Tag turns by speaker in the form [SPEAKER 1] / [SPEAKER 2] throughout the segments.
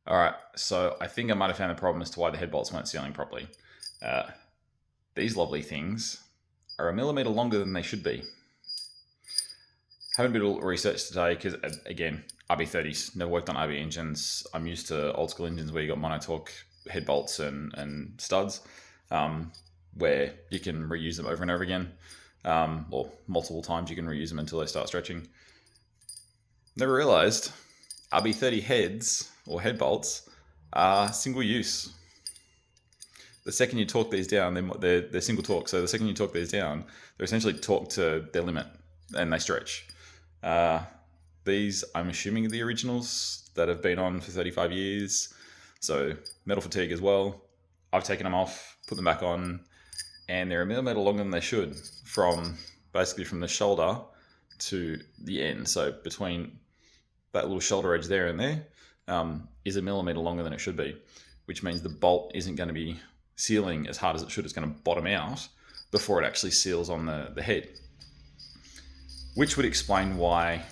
[SPEAKER 1] All right, so I think I might have found the problem as to why the head bolts weren't sealing properly. These lovely things are a millimeter longer than they should be. Haven't been able to research today because, again, RB30s, never worked on RB engines. I'm used to old school engines where you got monotorque head bolts and studs, where you can reuse them over and over again, or multiple times you can reuse them until they start stretching. Never realized RB30 heads or head bolts are single use. The second you torque these down, they're single torque. So the second you torque these down, they're essentially torqued to their limit and they stretch. These, I'm assuming, are the originals that have been on for 35 years. So metal fatigue as well. I've taken them off, put them back on, and they're a millimeter longer than they should, from basically from the shoulder to the end. So between that little shoulder edge there and there is a millimeter longer than it should be, which means the bolt isn't going to be sealing as hard as it should. It's going to bottom out before it actually seals on the head, which would explain why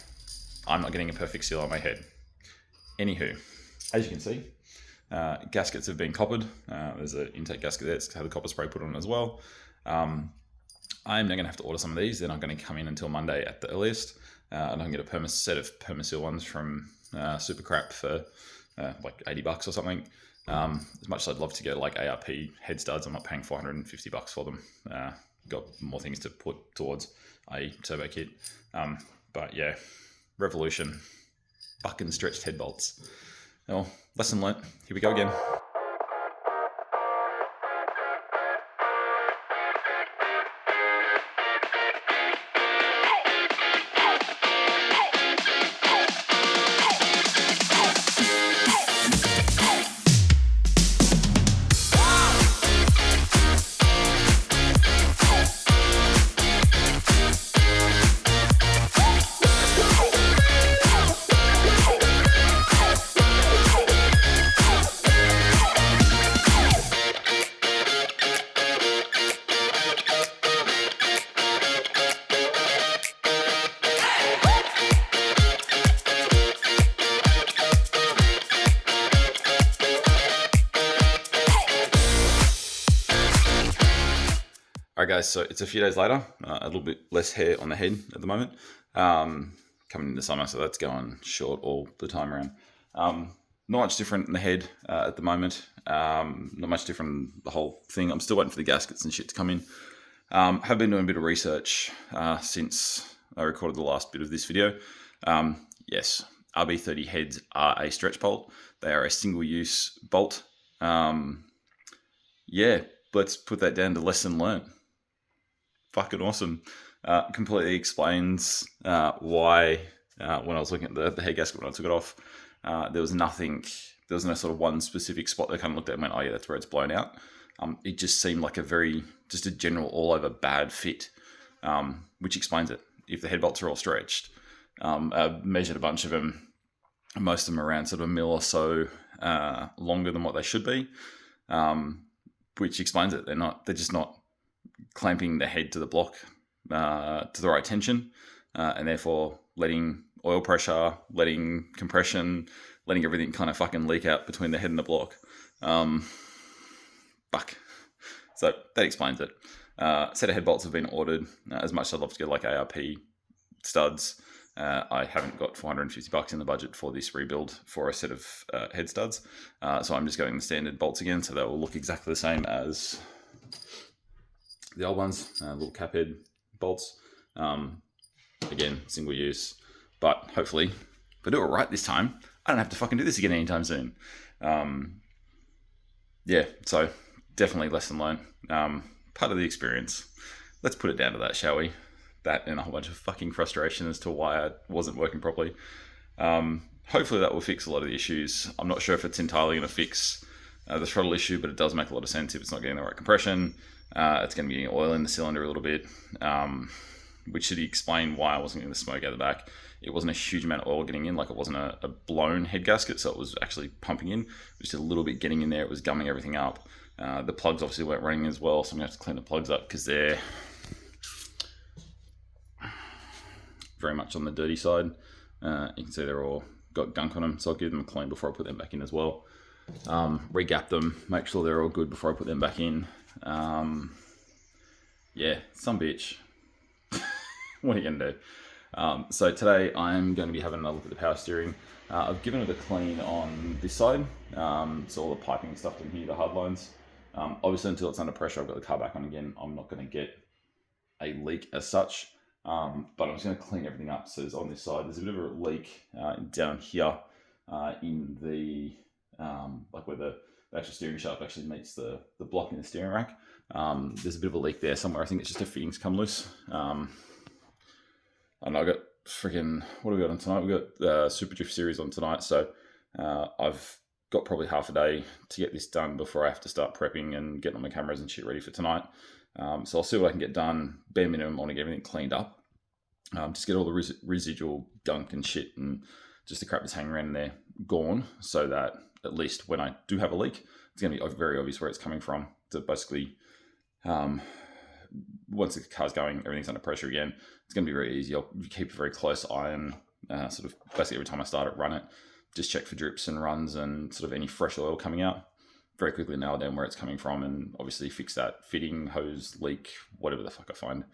[SPEAKER 1] I'm not getting a perfect seal on my head. Anywho, as you can see, gaskets have been coppered. There's an intake gasket there. It's had the copper spray put on as well. I'm now going to have to order some of these. They're not going to come in until Monday at the earliest. And I can get a set of Permaseal ones from Super Crap for like $80 or something. As much as I'd love to get like ARP head studs, I'm not paying $450 for them. Got more things to put towards a turbo kit. But yeah, Revolution, fucking stretched head bolts. Well, lesson learnt. Here we go again. Alright guys, so it's a few days later, a little bit less hair on the head at the moment, coming into summer, so that's going short all the time around. Not much different in the head at the moment, not much different in the whole thing. I'm still waiting for the gaskets and shit to come in. Have been doing a bit of research since I recorded the last bit of this video. Yes, RB30 heads are a stretch bolt. They are a single-use bolt. Yeah, let's put that down to lesson learned. Fucking awesome. Completely explains why when I was looking at the head gasket when I took it off, there was no sort of one specific spot that I kind of looked at and went, oh yeah, that's where it's blown out. It just seemed like just a general all over bad fit, which explains it. If the head bolts are all stretched, I measured a bunch of them, most of them around sort of a mil or so longer than what they should be, which explains it. They're just not clamping the head to the block to the right tension, and therefore letting oil pressure, letting compression, letting everything kind of fucking leak out between the head and the block. Fuck. So that explains it. A set of head bolts have been ordered. As much as I'd love to get like ARP studs, I haven't got $450 in the budget for this rebuild for a set of head studs. So I'm just going the standard bolts again, so they will look exactly the same as the old ones, little cap head bolts. Again, single use, but hopefully if I do it right this time, I don't have to fucking do this again anytime soon. Yeah, so definitely lesson learned. Part of the experience. Let's put it down to that, shall we? That and a whole bunch of fucking frustration as to why I wasn't working properly. Hopefully that will fix a lot of the issues. I'm not sure if it's entirely going to fix the throttle issue, but it does make a lot of sense if it's not getting the right compression. It's going to be getting oil in the cylinder a little bit, which should explain why I wasn't getting the smoke out the back. It wasn't a huge amount of oil getting in, like it wasn't a blown head gasket, so it was actually pumping in. Just a little bit getting in there, it was gumming everything up. The plugs obviously weren't running as well, so I'm going to have to clean the plugs up because they're very much on the dirty side. You can see they're all got gunk on them, so I'll give them a clean before I put them back in as well. Regap them, make sure they're all good before I put them back in. Yeah, some bitch. What are you gonna do? So today I'm going to be having another look at the power steering. I've given it a clean on this side, so all the piping and stuff in here, the hard lines. Obviously until it's under pressure, I've got the car back on again. I'm not going to get a leak as such, but I'm just going to clean everything up. So on this side, there's a bit of a leak down here in the, like where the actual steering shaft actually meets the block in the steering rack. There's a bit of a leak there somewhere. I think it's just a fittings come loose. And I got freaking, what do we got on tonight? We got the Super Drift series on tonight. So I've got probably half a day to get this done before I have to start prepping and getting all my cameras and shit ready for tonight. So I'll see what I can get done. Bare minimum, I want to get everything cleaned up. Just get all the residual gunk and shit and just the crap that's hanging around in there gone, so that at least when I do have a leak, it's going to be very obvious where it's coming from. So basically, once the car's going, everything's under pressure again. It's going to be very easy. I'll keep a very close eye and sort of basically every time I start it, run it, just check for drips and runs and sort of any fresh oil coming out. Very quickly nail down where it's coming from and obviously fix that fitting, hose, leak, whatever the fuck I find.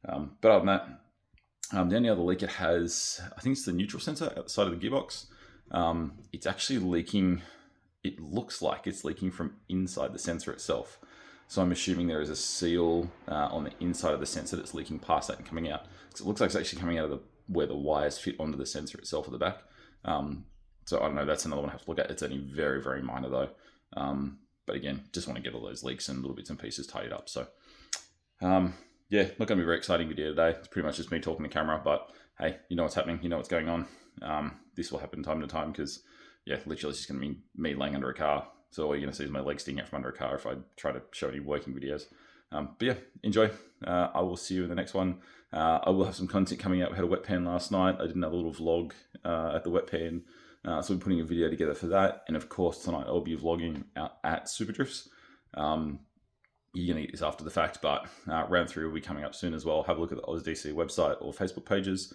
[SPEAKER 1] But other than that, the only other leak it has, I think it's the neutral sensor outside of the gearbox. It's actually leaking. It looks like it's leaking from inside the sensor itself. So I'm assuming there is a seal on the inside of the sensor that's leaking past that and coming out. Because it looks like it's actually coming out of where the wires fit onto the sensor itself at the back. So I don't know, that's another one I have to look at. It's only very, very minor though. But again, just want to get all those leaks and little bits and pieces tidied up. So yeah, not going to be a very exciting video today. It's pretty much just me talking to camera, but hey, you know what's happening, you know what's going on. This will happen time to time because yeah, literally it's just going to be me laying under a car. So all you're going to see is my legs sticking out from under a car if I try to show any working videos. But yeah, enjoy. I will see you in the next one. I will have some content coming out. We had a wet pan last night. I did another little vlog at the wet pan. So we're putting a video together for that. And of course, tonight I'll be vlogging out at Super Drifts. You're going to get this after the fact, but round 3 will be coming up soon as well. Have a look at the AusDC website or Facebook pages.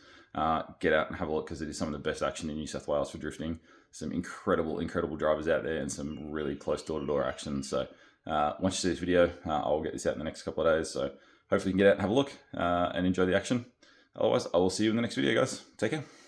[SPEAKER 1] Get out and have a look because it is some of the best action in New South Wales for drifting. Some incredible, incredible drivers out there and some really close door-to-door action. So once you see this video, I'll get this out in the next couple of days. So hopefully you can get out and have a look and enjoy the action. Otherwise, I will see you in the next video, guys. Take care.